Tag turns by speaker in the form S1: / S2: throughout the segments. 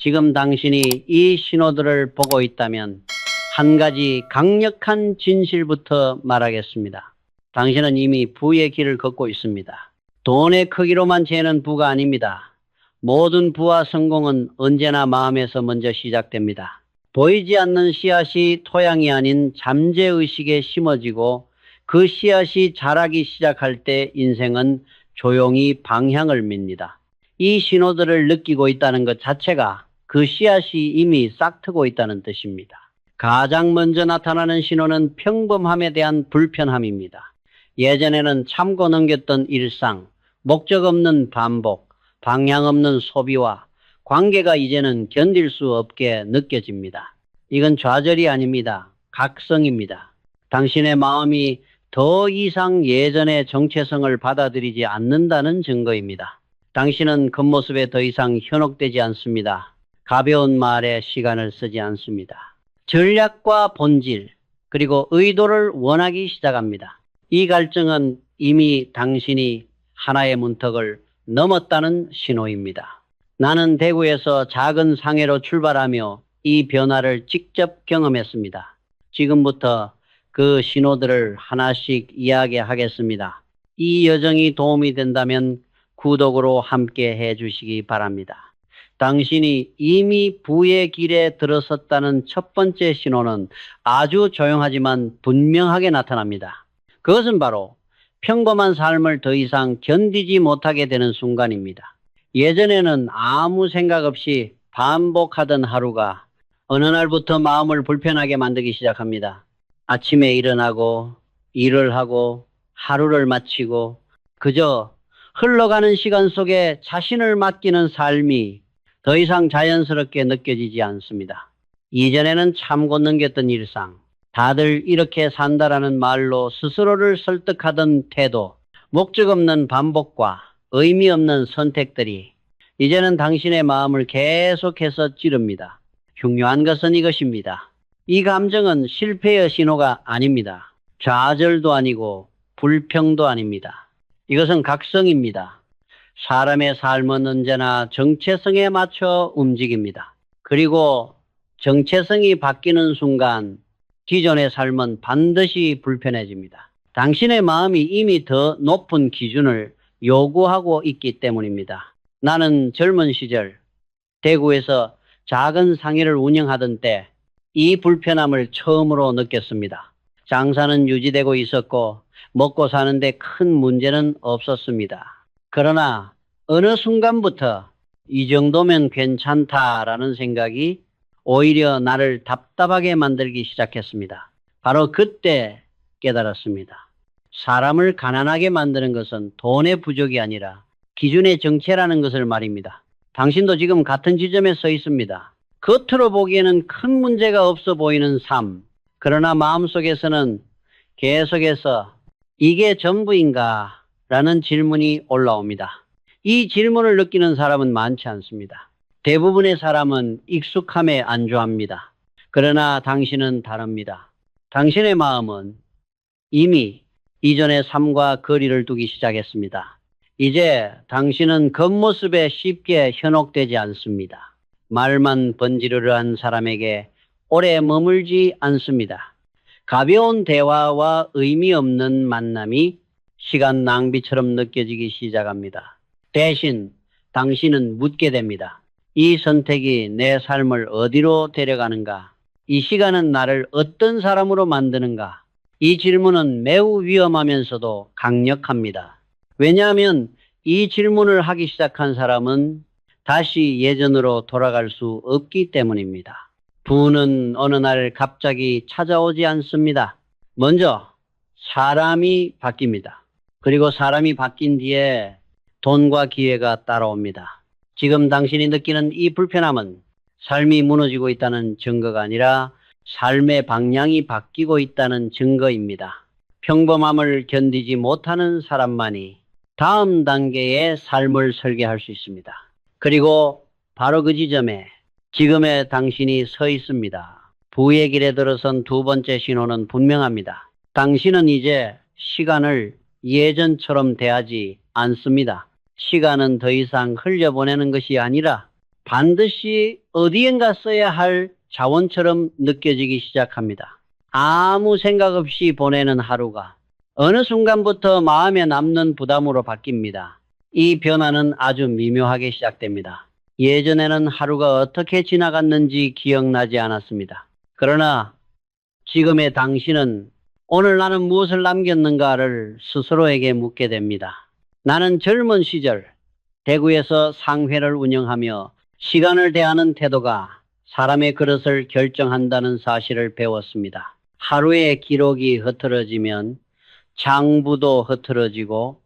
S1: 지금 당신이 이 신호들을 보고 있다면 한 가지 강력한 진실부터 말하겠습니다. 당신은 이미 부의 길을 걷고 있습니다. 돈의 크기로만 재는 부가 아닙니다. 모든 부와 성공은 언제나 마음에서 먼저 시작됩니다. 보이지 않는 씨앗이 토양이 아닌 잠재의식에 심어지고 그 씨앗이 자라기 시작할 때 인생은 조용히 방향을 밉니다. 이 신호들을 느끼고 있다는 것 자체가 그 씨앗이 이미 싹트고 있다는 뜻입니다. 가장 먼저 나타나는 신호는 평범함에 대한 불편함입니다. 예전에는 참고 넘겼던 일상, 목적 없는 반복, 방향 없는 소비와 관계가 이제는 견딜 수 없게 느껴집니다. 이건 좌절이 아닙니다. 각성입니다. 당신의 마음이 더 이상 예전의 정체성을 받아들이지 않는다는 증거입니다. 당신은 겉모습에 더 이상 현혹되지 않습니다. 가벼운 말에 시간을 쓰지 않습니다. 전략과 본질, 그리고 의도를 원하기 시작합니다. 이 갈증은 이미 당신이 하나의 문턱을 넘었다는 신호입니다. 나는 대구에서 작은 상해로 출발하며 이 변화를 직접 경험했습니다. 지금부터 그 신호들을 하나씩 이야기하겠습니다. 이 여정이 도움이 된다면 구독으로 함께 해주시기 바랍니다. 당신이 이미 부의 길에 들어섰다는 첫 번째 신호는 아주 조용하지만 분명하게 나타납니다. 그것은 바로 평범한 삶을 더 이상 견디지 못하게 되는 순간입니다. 예전에는 아무 생각 없이 반복하던 하루가 어느 날부터 마음을 불편하게 만들기 시작합니다. 아침에 일어나고 일을 하고 하루를 마치고 그저 흘러가는 시간 속에 자신을 맡기는 삶이 더 이상 자연스럽게 느껴지지 않습니다. 이전에는 참고 넘겼던 일상, 다들 이렇게 산다라는 말로 스스로를 설득하던 태도, 목적 없는 반복과 의미 없는 선택들이 이제는 당신의 마음을 계속해서 찌릅니다. 중요한 것은 이것입니다. 이 감정은 실패의 신호가 아닙니다. 좌절도 아니고 불평도 아닙니다. 이것은 각성입니다. 사람의 삶은 언제나 정체성에 맞춰 움직입니다. 그리고 정체성이 바뀌는 순간 기존의 삶은 반드시 불편해집니다. 당신의 마음이 이미 더 높은 기준을 요구하고 있기 때문입니다. 나는 젊은 시절 대구에서 작은 상해를 운영하던 때 이 불편함을 처음으로 느꼈습니다. 장사는 유지되고 있었고 먹고 사는데 큰 문제는 없었습니다. 그러나 어느 순간부터 이 정도면 괜찮다라는 생각이 오히려 나를 답답하게 만들기 시작했습니다. 바로 그때 깨달았습니다. 사람을 가난하게 만드는 것은 돈의 부족이 아니라 기준의 정체라는 것을 말입니다. 당신도 지금 같은 지점에 서 있습니다. 겉으로 보기에는 큰 문제가 없어 보이는 삶. 그러나 마음속에서는 계속해서 이게 전부인가? 라는 질문이 올라옵니다. 이 질문을 느끼는 사람은 많지 않습니다. 대부분의 사람은 익숙함에 안주합니다. 그러나 당신은 다릅니다. 당신의 마음은 이미 이전의 삶과 거리를 두기 시작했습니다. 이제 당신은 겉모습에 쉽게 현혹되지 않습니다. 말만 번지르르한 사람에게 오래 머물지 않습니다. 가벼운 대화와 의미 없는 만남이 시간 낭비처럼 느껴지기 시작합니다. 대신 당신은 묻게 됩니다. 이 선택이 내 삶을 어디로 데려가는가? 이 시간은 나를 어떤 사람으로 만드는가? 이 질문은 매우 위험하면서도 강력합니다. 왜냐하면 이 질문을 하기 시작한 사람은 다시 예전으로 돌아갈 수 없기 때문입니다. 부는 어느 날 갑자기 찾아오지 않습니다. 먼저 사람이 바뀝니다. 그리고 사람이 바뀐 뒤에 돈과 기회가 따라옵니다. 지금 당신이 느끼는 이 불편함은 삶이 무너지고 있다는 증거가 아니라 삶의 방향이 바뀌고 있다는 증거입니다. 평범함을 견디지 못하는 사람만이 다음 단계의 삶을 설계할 수 있습니다. 그리고 바로 그 지점에 지금의 당신이 서 있습니다. 부의 길에 들어선 두 번째 신호는 분명합니다. 당신은 이제 시간을 예전처럼 대하지 않습니다. 시간은 더 이상 흘려보내는 것이 아니라 반드시 어디엔가 써야 할 자원처럼 느껴지기 시작합니다. 아무 생각 없이 보내는 하루가 어느 순간부터 마음에 남는 부담으로 바뀝니다. 이 변화는 아주 미묘하게 시작됩니다. 예전에는 하루가 어떻게 지나갔는지 기억나지 않았습니다. 그러나 지금의 당신은 오늘 나는 무엇을 남겼는가를 스스로에게 묻게 됩니다. 나는 젊은 시절 대구에서 상회를 운영하며 시간을 대하는 태도가 사람의 그릇을 결정한다는 사실을 배웠습니다. 하루의 기록이 흐트러지면 장부도 흐트러지고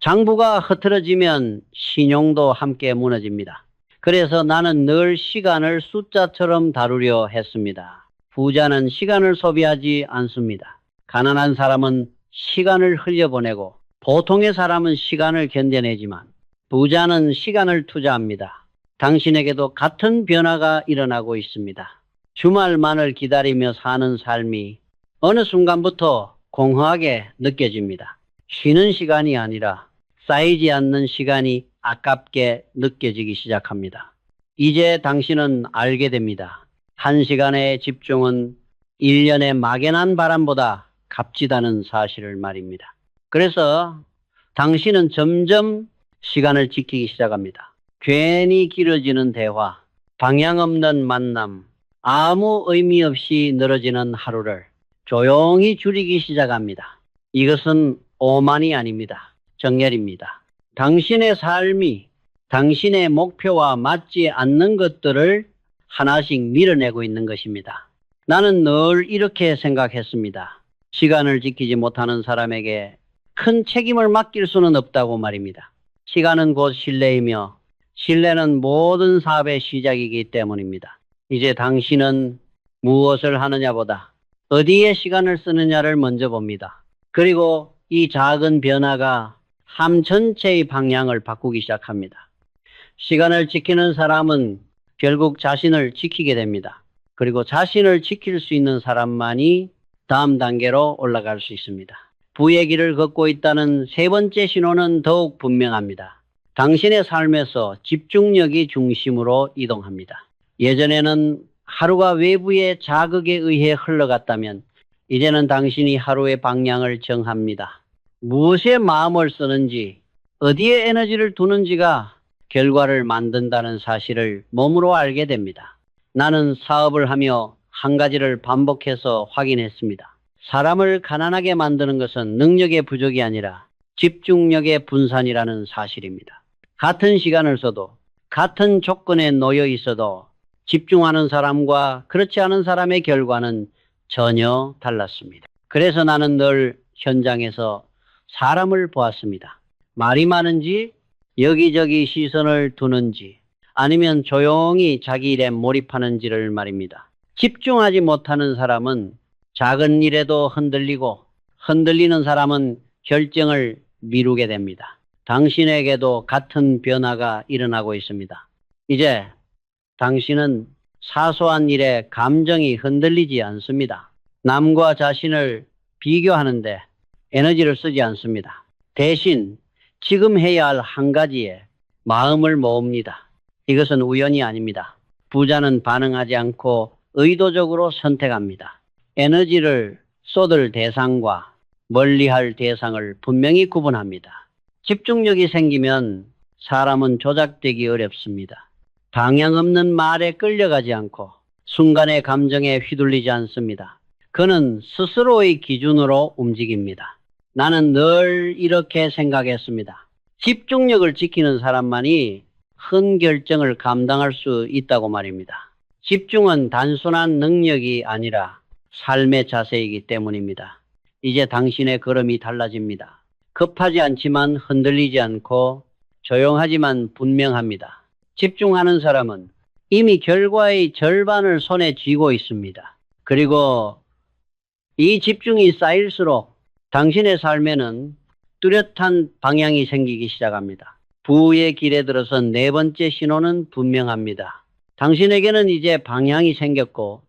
S1: 장부가 흐트러지면 신용도 함께 무너집니다. 그래서 나는 늘 시간을 숫자처럼 다루려 했습니다. 부자는 시간을 소비하지 않습니다. 가난한 사람은 시간을 흘려보내고 보통의 사람은 시간을 견뎌내지만 부자는 시간을 투자합니다. 당신에게도 같은 변화가 일어나고 있습니다. 주말만을 기다리며 사는 삶이 어느 순간부터 공허하게 느껴집니다. 쉬는 시간이 아니라 쌓이지 않는 시간이 아깝게 느껴지기 시작합니다. 이제 당신은 알게 됩니다. 1시간의 집중은 1년의 막연한 바람보다 값지다는 사실을 말입니다. 그래서 당신은 점점 시간을 지키기 시작합니다. 괜히 길어지는 대화, 방향 없는 만남, 아무 의미 없이 늘어지는 하루를 조용히 줄이기 시작합니다. 이것은 오만이 아닙니다. 정열입니다. 당신의 삶이 당신의 목표와 맞지 않는 것들을 하나씩 밀어내고 있는 것입니다. 나는 늘 이렇게 생각했습니다. 시간을 지키지 못하는 사람에게 큰 책임을 맡길 수는 없다고 말입니다. 시간은 곧 신뢰이며 신뢰는 모든 사업의 시작이기 때문입니다. 이제 당신은 무엇을 하느냐보다 어디에 시간을 쓰느냐를 먼저 봅니다. 그리고 이 작은 변화가 삶 전체의 방향을 바꾸기 시작합니다. 시간을 지키는 사람은 결국 자신을 지키게 됩니다. 그리고 자신을 지킬 수 있는 사람만이 다음 단계로 올라갈 수 있습니다. 부의 길을 걷고 있다는 세 번째 신호는 더욱 분명합니다. 당신의 삶에서 집중력이 중심으로 이동합니다. 예전에는 하루가 외부의 자극에 의해 흘러갔다면 이제는 당신이 하루의 방향을 정합니다. 무엇에 마음을 쓰는지, 어디에 에너지를 두는지가 결과를 만든다는 사실을 몸으로 알게 됩니다. 나는 사업을 하며 한 가지를 반복해서 확인했습니다. 사람을 가난하게 만드는 것은 능력의 부족이 아니라 집중력의 분산이라는 사실입니다. 같은 시간을 써도 같은 조건에 놓여 있어도 집중하는 사람과 그렇지 않은 사람의 결과는 전혀 달랐습니다. 그래서 나는 늘 현장에서 사람을 보았습니다. 말이 많은지 여기저기 시선을 두는지 아니면 조용히 자기 일에 몰입하는지를 말입니다. 집중하지 못하는 사람은 작은 일에도 흔들리고 흔들리는 사람은 결정을 미루게 됩니다. 당신에게도 같은 변화가 일어나고 있습니다. 이제 당신은 사소한 일에 감정이 흔들리지 않습니다. 남과 자신을 비교하는데 에너지를 쓰지 않습니다. 대신 지금 해야 할 한 가지에 마음을 모읍니다. 이것은 우연이 아닙니다. 부자는 반응하지 않고 의도적으로 선택합니다. 에너지를 쏟을 대상과 멀리할 대상을 분명히 구분합니다. 집중력이 생기면 사람은 조작되기 어렵습니다. 방향 없는 말에 끌려가지 않고 순간의 감정에 휘둘리지 않습니다. 그는 스스로의 기준으로 움직입니다. 나는 늘 이렇게 생각했습니다. 집중력을 지키는 사람만이 큰 결정을 감당할 수 있다고 말입니다. 집중은 단순한 능력이 아니라 삶의 자세이기 때문입니다. 이제 당신의 걸음이 달라집니다. 급하지 않지만 흔들리지 않고 조용하지만 분명합니다. 집중하는 사람은 이미 결과의 절반을 손에 쥐고 있습니다. 그리고 이 집중이 쌓일수록 당신의 삶에는 뚜렷한 방향이 생기기 시작합니다. 부의 길에 들어선 네 번째 신호는 분명합니다. 당신에게는 이제 방향이 생겼고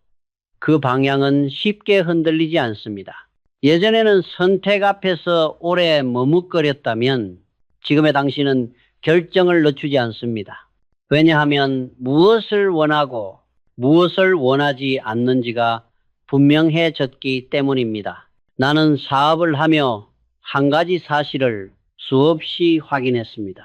S1: 그 방향은 쉽게 흔들리지 않습니다. 예전에는 선택 앞에서 오래 머뭇거렸다면 지금의 당신은 결정을 늦추지 않습니다. 왜냐하면 무엇을 원하고 무엇을 원하지 않는지가 분명해졌기 때문입니다. 나는 사업을 하며 한 가지 사실을 수없이 확인했습니다.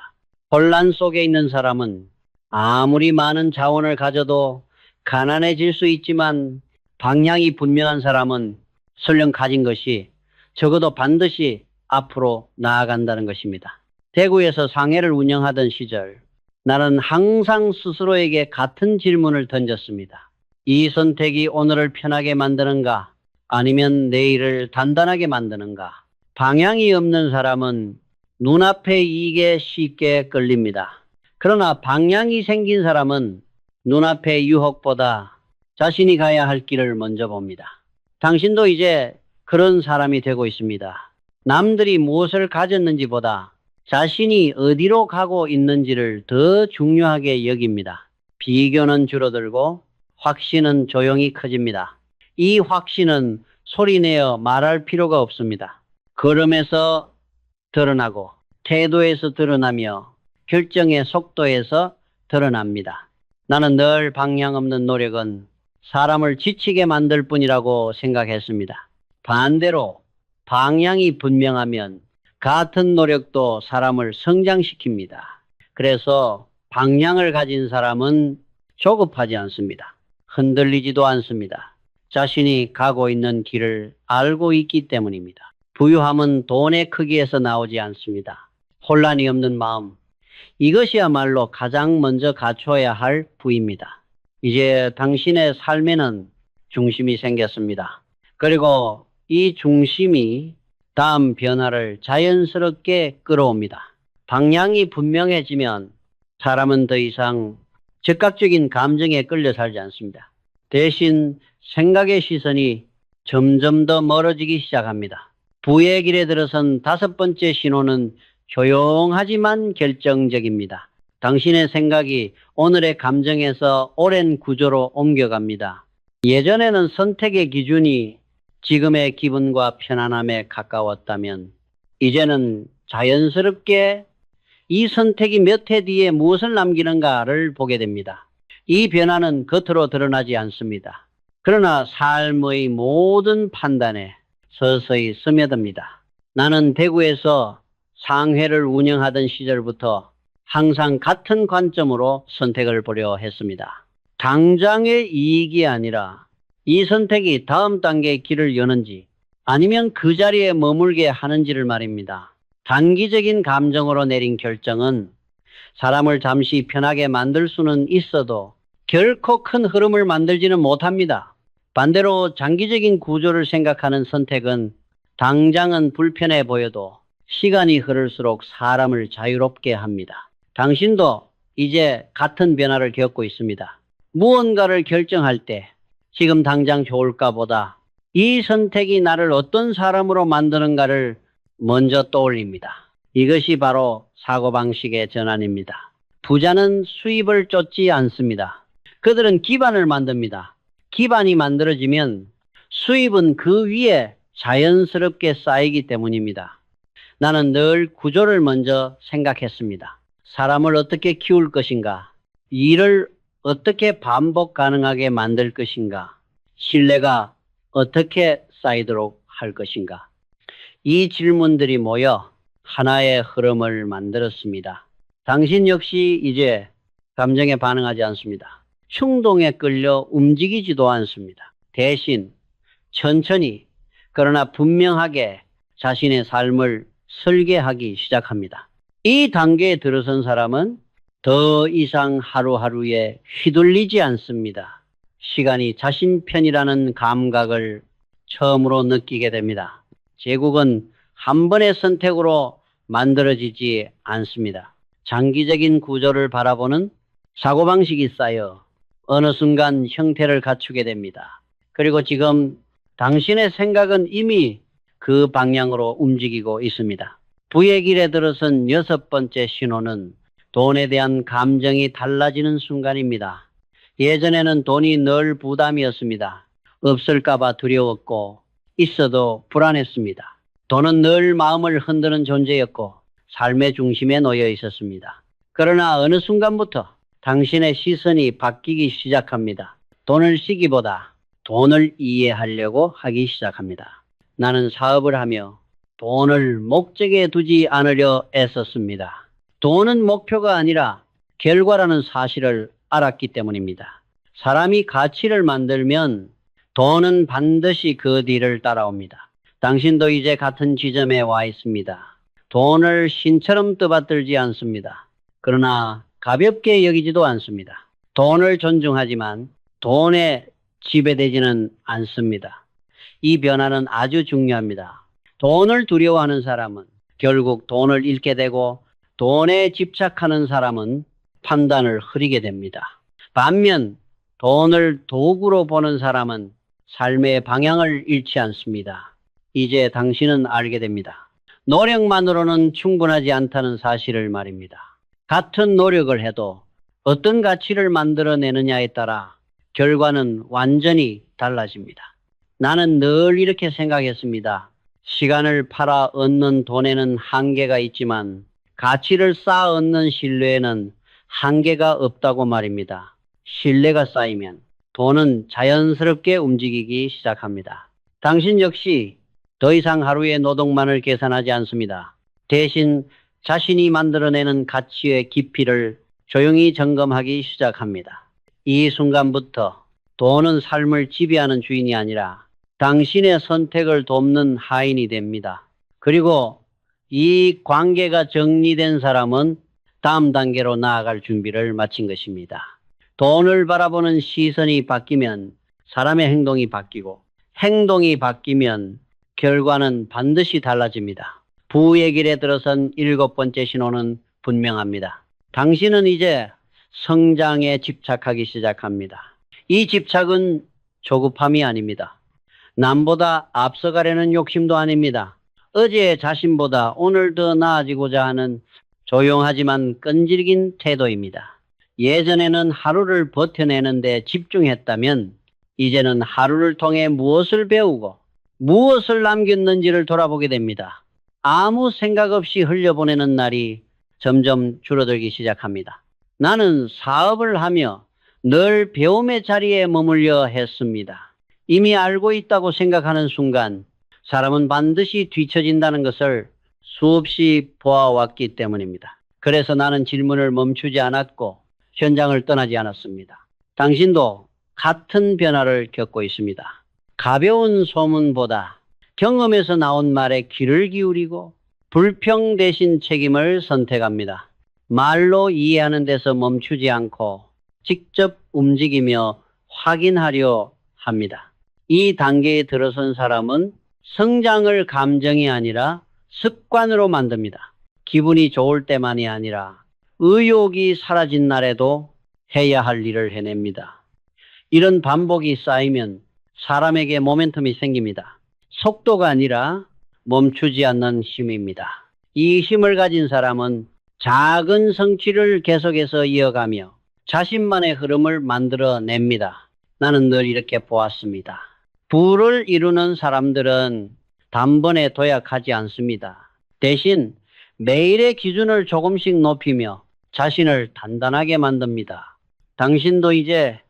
S1: 혼란 속에 있는 사람은 아무리 많은 자원을 가져도 가난해질 수 있지만 방향이 분명한 사람은 설령 가진 것이 적어도 반드시 앞으로 나아간다는 것입니다. 대구에서 상해를 운영하던 시절 나는 항상 스스로에게 같은 질문을 던졌습니다. 이 선택이 오늘을 편하게 만드는가? 아니면 내일을 단단하게 만드는가? 방향이 없는 사람은 눈앞의 이익에 쉽게 끌립니다. 그러나 방향이 생긴 사람은 눈앞의 유혹보다 자신이 가야 할 길을 먼저 봅니다. 당신도 이제 그런 사람이 되고 있습니다. 남들이 무엇을 가졌는지보다 자신이 어디로 가고 있는지를 더 중요하게 여깁니다. 비교는 줄어들고 확신은 조용히 커집니다. 이 확신은 소리내어 말할 필요가 없습니다. 걸음에서 드러나고 태도에서 드러나며 결정의 속도에서 드러납니다. 나는 늘 방향 없는 노력은 사람을 지치게 만들 뿐이라고 생각했습니다. 반대로 방향이 분명하면 같은 노력도 사람을 성장시킵니다. 그래서 방향을 가진 사람은 조급하지 않습니다. 흔들리지도 않습니다. 자신이 가고 있는 길을 알고 있기 때문입니다. 부유함은 돈의 크기에서 나오지 않습니다. 혼란이 없는 마음, 이것이야말로 가장 먼저 갖춰야 할 부입니다. 이제 당신의 삶에는 중심이 생겼습니다. 그리고 이 중심이 다음 변화를 자연스럽게 끌어옵니다. 방향이 분명해지면 사람은 더 이상 즉각적인 감정에 끌려 살지 않습니다. 대신 생각의 시선이 점점 더 멀어지기 시작합니다. 부의 길에 들어선 5번째 신호는 조용하지만 결정적입니다. 당신의 생각이 오늘의 감정에서 오랜 구조로 옮겨갑니다. 예전에는 선택의 기준이 지금의 기분과 편안함에 가까웠다면 이제는 자연스럽게 이 선택이 몇 해 뒤에 무엇을 남기는가를 보게 됩니다. 이 변화는 겉으로 드러나지 않습니다. 그러나 삶의 모든 판단에 서서히 스며듭니다. 나는 대구에서 상회를 운영하던 시절부터 항상 같은 관점으로 선택을 보려 했습니다. 당장의 이익이 아니라 이 선택이 다음 단계의 길을 여는지 아니면 그 자리에 머물게 하는지를 말입니다. 단기적인 감정으로 내린 결정은 사람을 잠시 편하게 만들 수는 있어도 결코 큰 흐름을 만들지는 못합니다. 반대로 장기적인 구조를 생각하는 선택은 당장은 불편해 보여도 시간이 흐를수록 사람을 자유롭게 합니다. 당신도 이제 같은 변화를 겪고 있습니다. 무언가를 결정할 때 지금 당장 좋을까 보다 이 선택이 나를 어떤 사람으로 만드는가를 먼저 떠올립니다. 이것이 바로 사고방식의 전환입니다. 부자는 수입을 쫓지 않습니다. 그들은 기반을 만듭니다. 기반이 만들어지면 수입은 그 위에 자연스럽게 쌓이기 때문입니다. 나는 늘 구조를 먼저 생각했습니다. 사람을 어떻게 키울 것인가? 일을 어떻게 반복 가능하게 만들 것인가? 신뢰가 어떻게 쌓이도록 할 것인가? 이 질문들이 모여 하나의 흐름을 만들었습니다. 당신 역시 이제 감정에 반응하지 않습니다. 충동에 끌려 움직이지도 않습니다. 대신 천천히 그러나 분명하게 자신의 삶을 설계하기 시작합니다. 이 단계에 들어선 사람은 더 이상 하루하루에 휘둘리지 않습니다. 시간이 자신 편이라는 감각을 처음으로 느끼게 됩니다. 제국은 한 번의 선택으로 만들어지지 않습니다. 장기적인 구조를 바라보는 사고방식이 쌓여 어느 순간 형태를 갖추게 됩니다. 그리고 지금 당신의 생각은 이미 그 방향으로 움직이고 있습니다. 부의 길에 들어선 6번째 신호는 돈에 대한 감정이 달라지는 순간입니다. 예전에는 돈이 늘 부담이었습니다. 없을까봐 두려웠고 있어도 불안했습니다. 돈은 늘 마음을 흔드는 존재였고 삶의 중심에 놓여 있었습니다. 그러나 어느 순간부터 당신의 시선이 바뀌기 시작합니다. 돈을 시기보다 돈을 이해하려고 하기 시작합니다. 나는 사업을 하며 돈을 목적에 두지 않으려 애썼습니다. 돈은 목표가 아니라 결과라는 사실을 알았기 때문입니다. 사람이 가치를 만들면 돈은 반드시 그 뒤를 따라옵니다. 당신도 이제 같은 지점에 와 있습니다. 돈을 신처럼 떠받들지 않습니다. 그러나 가볍게 여기지도 않습니다. 돈을 존중하지만 돈에 지배되지는 않습니다. 이 변화는 아주 중요합니다. 돈을 두려워하는 사람은 결국 돈을 잃게 되고, 돈에 집착하는 사람은 판단을 흐리게 됩니다. 반면 돈을 도구로 보는 사람은 삶의 방향을 잃지 않습니다. 이제 당신은 알게 됩니다. 노력만으로는 충분하지 않다는 사실을 말입니다. 같은 노력을 해도 어떤 가치를 만들어내느냐에 따라 결과는 완전히 달라집니다. 나는 늘 이렇게 생각했습니다. 시간을 팔아 얻는 돈에는 한계가 있지만 가치를 쌓아 얻는 신뢰에는 한계가 없다고 말입니다. 신뢰가 쌓이면 돈은 자연스럽게 움직이기 시작합니다. 당신 역시 더 이상 하루의 노동만을 계산하지 않습니다. 대신 자신이 만들어내는 가치의 깊이를 조용히 점검하기 시작합니다. 이 순간부터 돈은 삶을 지배하는 주인이 아니라 당신의 선택을 돕는 하인이 됩니다. 그리고 이 관계가 정리된 사람은 다음 단계로 나아갈 준비를 마친 것입니다. 돈을 바라보는 시선이 바뀌면 사람의 행동이 바뀌고, 행동이 바뀌면 결과는 반드시 달라집니다. 부의 길에 들어선 7번째 신호는 분명합니다. 당신은 이제 성장에 집착하기 시작합니다. 이 집착은 조급함이 아닙니다. 남보다 앞서가려는 욕심도 아닙니다. 어제의 자신보다 오늘 더 나아지고자 하는 조용하지만 끈질긴 태도입니다. 예전에는 하루를 버텨내는 데 집중했다면 이제는 하루를 통해 무엇을 배우고 무엇을 남겼는지를 돌아보게 됩니다. 아무 생각 없이 흘려보내는 날이 점점 줄어들기 시작합니다. 나는 사업을 하며 늘 배움의 자리에 머물려 했습니다. 이미 알고 있다고 생각하는 순간 사람은 반드시 뒤처진다는 것을 수없이 보아왔기 때문입니다. 그래서 나는 질문을 멈추지 않았고 현장을 떠나지 않았습니다. 당신도 같은 변화를 겪고 있습니다. 가벼운 소문보다 경험에서 나온 말에 귀를 기울이고 불평 대신 책임을 선택합니다. 말로 이해하는 데서 멈추지 않고 직접 움직이며 확인하려 합니다. 이 단계에 들어선 사람은 성장을 감정이 아니라 습관으로 만듭니다. 기분이 좋을 때만이 아니라 의욕이 사라진 날에도 해야 할 일을 해냅니다. 이런 반복이 쌓이면 사람에게 모멘텀이 생깁니다. 속도가 아니라 멈추지 않는 힘입니다. 이 힘을 가진 사람은 작은 성취를 계속해서 이어가며 자신만의 흐름을 만들어냅니다. 나는 늘 이렇게 보았습니다. 부를 이루는 사람들은 단번에 도약하지 않습니다. 대신 매일의 기준을 조금씩 높이며 자신을 단단하게 만듭니다. 당신도 이제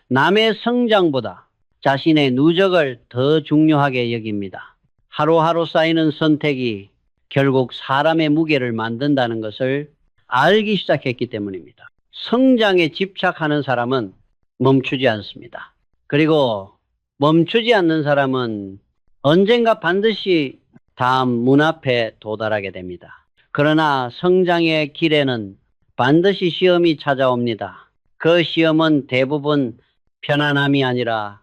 S1: 남의 성장보다 자신의 누적을 더 중요하게 여깁니다. 하루하루 쌓이는 선택이 결국 사람의 무게를 만든다는 것을 알기 시작했기 때문입니다. 성장에 집착하는 사람은 멈추지 않습니다. 그리고 멈추지 않는 사람은 언젠가 반드시 다음 문 앞에 도달하게 됩니다. 그러나 성장의 길에는 반드시 시험이 찾아옵니다. 그 시험은 대부분 편안함이 아니라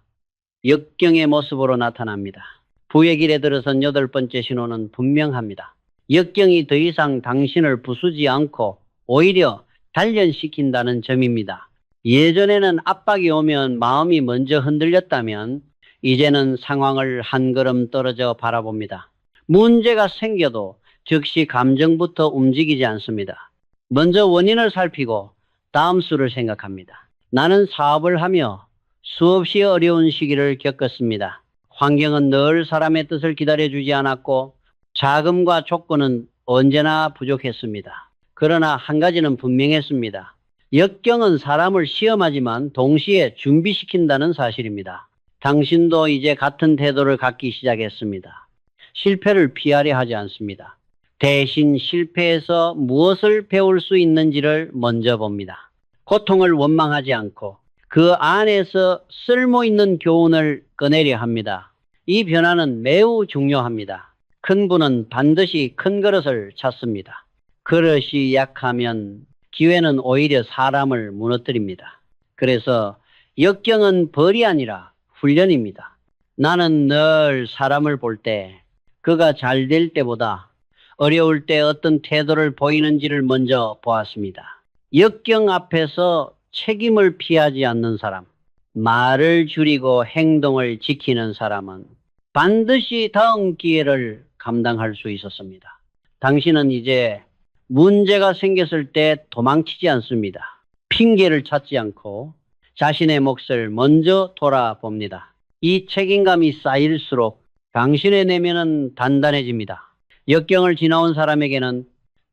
S1: 역경의 모습으로 나타납니다. 부의 길에 들어선 8번째 신호는 분명합니다. 역경이 더 이상 당신을 부수지 않고 오히려 단련시킨다는 점입니다. 예전에는 압박이 오면 마음이 먼저 흔들렸다면 이제는 상황을 한 걸음 떨어져 바라봅니다. 문제가 생겨도 즉시 감정부터 움직이지 않습니다. 먼저 원인을 살피고 다음 수를 생각합니다. 나는 사업을 하며 수없이 어려운 시기를 겪었습니다. 환경은 늘 사람의 뜻을 기다려주지 않았고 자금과 조건은 언제나 부족했습니다. 그러나 한 가지는 분명했습니다. 역경은 사람을 시험하지만 동시에 준비시킨다는 사실입니다. 당신도 이제 같은 태도를 갖기 시작했습니다. 실패를 피하려 하지 않습니다. 대신 실패에서 무엇을 배울 수 있는지를 먼저 봅니다. 고통을 원망하지 않고 그 안에서 쓸모있는 교훈을 꺼내려 합니다. 이 변화는 매우 중요합니다. 큰 분은 반드시 큰 그릇을 찾습니다. 그릇이 약하면 기회는 오히려 사람을 무너뜨립니다. 그래서 역경은 벌이 아니라 훈련입니다. 나는 늘 사람을 볼 때 그가 잘 될 때보다 어려울 때 어떤 태도를 보이는지를 먼저 보았습니다. 역경 앞에서 책임을 피하지 않는 사람, 말을 줄이고 행동을 지키는 사람은 반드시 다음 기회를 감당할 수 있었습니다. 당신은 이제 문제가 생겼을 때 도망치지 않습니다. 핑계를 찾지 않고 자신의 몫을 먼저 돌아봅니다. 이 책임감이 쌓일수록 당신의 내면은 단단해집니다. 역경을 지나온 사람에게는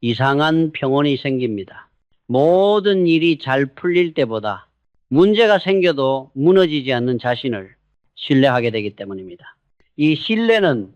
S1: 이상한 평온이 생깁니다. 모든 일이 잘 풀릴 때보다 문제가 생겨도 무너지지 않는 자신을 신뢰하게 되기 때문입니다. 이 신뢰는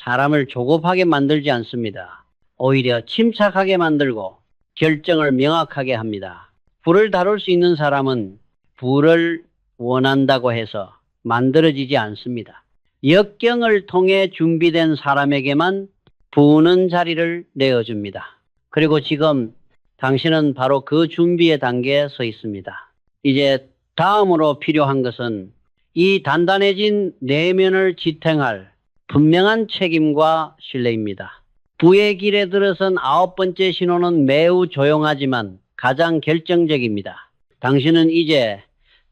S1: 사람을 조급하게 만들지 않습니다. 오히려 침착하게 만들고 결정을 명확하게 합니다. 불을 다룰 수 있는 사람은 불을 원한다고 해서 만들어지지 않습니다. 역경을 통해 준비된 사람에게만 부는 자리를 내어줍니다. 그리고 지금 당신은 바로 그 준비의 단계에 서 있습니다. 이제 다음으로 필요한 것은 이 단단해진 내면을 지탱할 분명한 책임과 신뢰입니다. 부의 길에 들어선 9번째 신호는 매우 조용하지만 가장 결정적입니다. 당신은 이제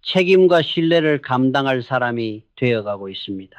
S1: 책임과 신뢰를 감당할 사람이 되어가고 있습니다.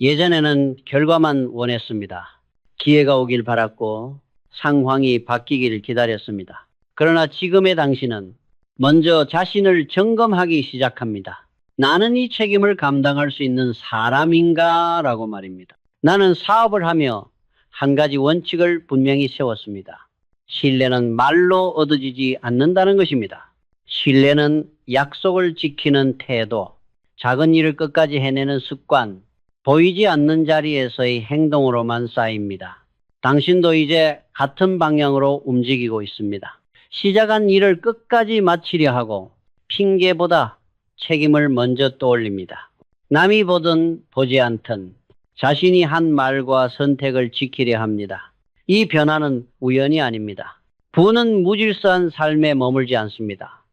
S1: 예전에는 결과만 원했습니다. 기회가 오길 바랐고 상황이 바뀌기를 기다렸습니다. 그러나 지금의 당신은 먼저 자신을 점검하기 시작합니다. 나는 이 책임을 감당할 수 있는 사람인가? 라고 말입니다. 나는 사업을 하며 한 가지 원칙을 분명히 세웠습니다. 신뢰는 말로 얻어지지 않는다는 것입니다. 신뢰는 약속을 지키는 태도, 작은 일을 끝까지 해내는 습관, 보이지 않는 자리에서의 행동으로만 쌓입니다. 당신도 이제 같은 방향으로 움직이고 있습니다. 시작한 일을 끝까지 마치려 하고 핑계보다 책임을 먼저 떠올립니다. 남이 보든 보지 않든 자신이 한 말과 선택을 지키려 합니다. 이 변화는 우연이 아닙니다. 부는 무질서한 삶에 머물지 않습니다.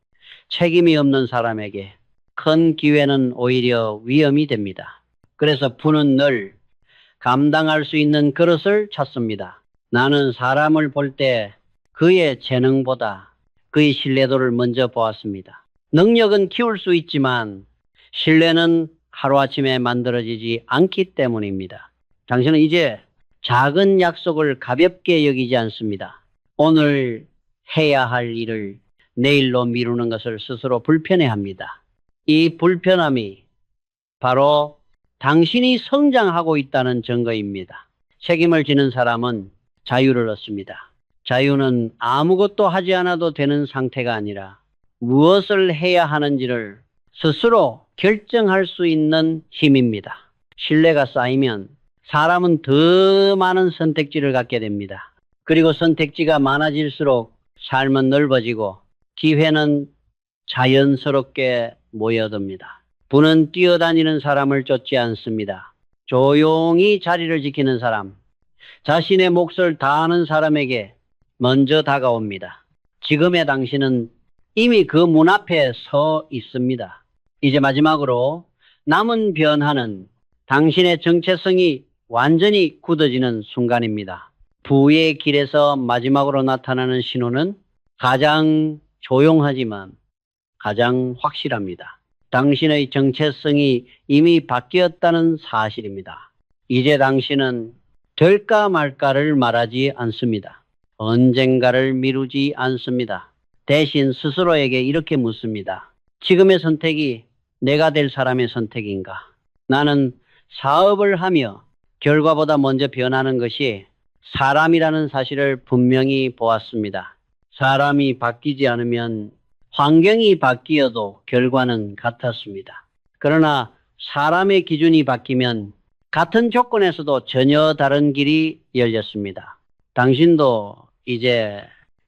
S1: 책임이 없는 사람에게 큰 기회는 오히려 위험이 됩니다. 그래서 부는 늘 감당할 수 있는 그릇을 찾습니다. 나는 사람을 볼 때 그의 재능보다 그의 신뢰도를 먼저 보았습니다. 능력은 키울 수 있지만 신뢰는 하루아침에 만들어지지 않기 때문입니다. 당신은 이제 작은 약속을 가볍게 여기지 않습니다. 오늘 해야 할 일을 내일로 미루는 것을 스스로 불편해합니다. 이 불편함이 바로 당신이 성장하고 있다는 증거입니다. 책임을 지는 사람은 자유를 얻습니다. 자유는 아무것도 하지 않아도 되는 상태가 아니라 무엇을 해야 하는지를 스스로 결정할 수 있는 힘입니다. 신뢰가 쌓이면 사람은 더 많은 선택지를 갖게 됩니다. 그리고 선택지가 많아질수록 삶은 넓어지고 기회는 자연스럽게 모여듭니다. 부는 뛰어다니는 사람을 쫓지 않습니다. 조용히 자리를 지키는 사람, 자신의 몫을 다하는 사람에게 먼저 다가옵니다. 지금의 당신은 이미 그 문 앞에 서 있습니다. 이제 마지막으로 남은 변화는 당신의 정체성이 완전히 굳어지는 순간입니다. 부의 길에서 마지막으로 나타나는 신호는 가장 조용하지만 가장 확실합니다. 당신의 정체성이 이미 바뀌었다는 사실입니다. 이제 당신은 될까 말까를 말하지 않습니다. 언젠가를 미루지 않습니다. 대신 스스로에게 이렇게 묻습니다. 지금의 선택이 내가 될 사람의 선택인가? 나는 사업을 하며 결과보다 먼저 변하는 것이 사람이라는 사실을 분명히 보았습니다. 사람이 바뀌지 않으면 환경이 바뀌어도 결과는 같았습니다. 그러나 사람의 기준이 바뀌면 같은 조건에서도 전혀 다른 길이 열렸습니다. 당신도 이제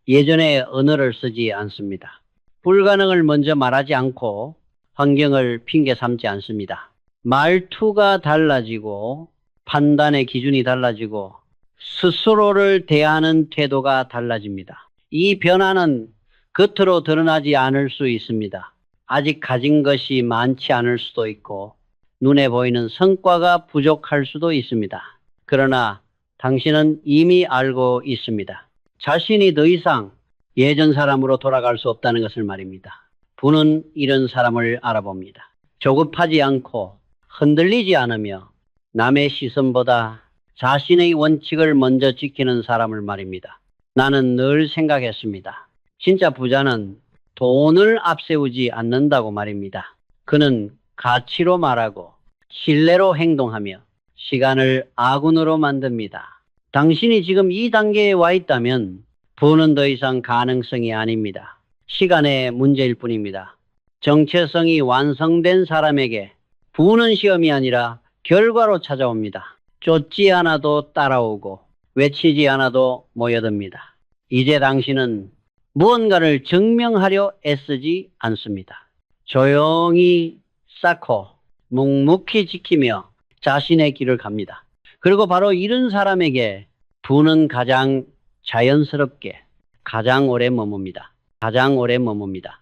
S1: 예전의 언어를 쓰지 않습니다. 불가능을 먼저 말하지 않고 환경을 핑계 삼지 않습니다. 말투가 달라지고 판단의 기준이 달라지고 스스로를 대하는 태도가 달라집니다. 이 변화는 겉으로 드러나지 않을 수 있습니다. 아직 가진 것이 많지 않을 수도 있고 눈에 보이는 성과가 부족할 수도 있습니다. 그러나 당신은 이미 알고 있습니다. 자신이 더 이상 예전 사람으로 돌아갈 수 없다는 것을 말입니다. 부는 이런 사람을 알아봅니다. 조급하지 않고 흔들리지 않으며 남의 시선보다 자신의 원칙을 먼저 지키는 사람을 말입니다. 나는 늘 생각했습니다. 진짜 부자는 돈을 앞세우지 않는다고 말입니다. 그는 가치로 말하고 신뢰로 행동하며 시간을 아군으로 만듭니다. 당신이 지금 이 단계에 와 있다면 부는 더 이상 가능성이 아닙니다. 시간의 문제일 뿐입니다. 정체성이 완성된 사람에게 부는 시험이 아니라 결과로 찾아옵니다. 쫓지 않아도 따라오고 외치지 않아도 모여듭니다. 이제 당신은 무언가를 증명하려 애쓰지 않습니다. 조용히 쌓고 묵묵히 지키며 자신의 길을 갑니다. 그리고 바로 이런 사람에게 부는 가장 자연스럽게 가장 오래 머뭅니다. 가장 오래 머뭅니다.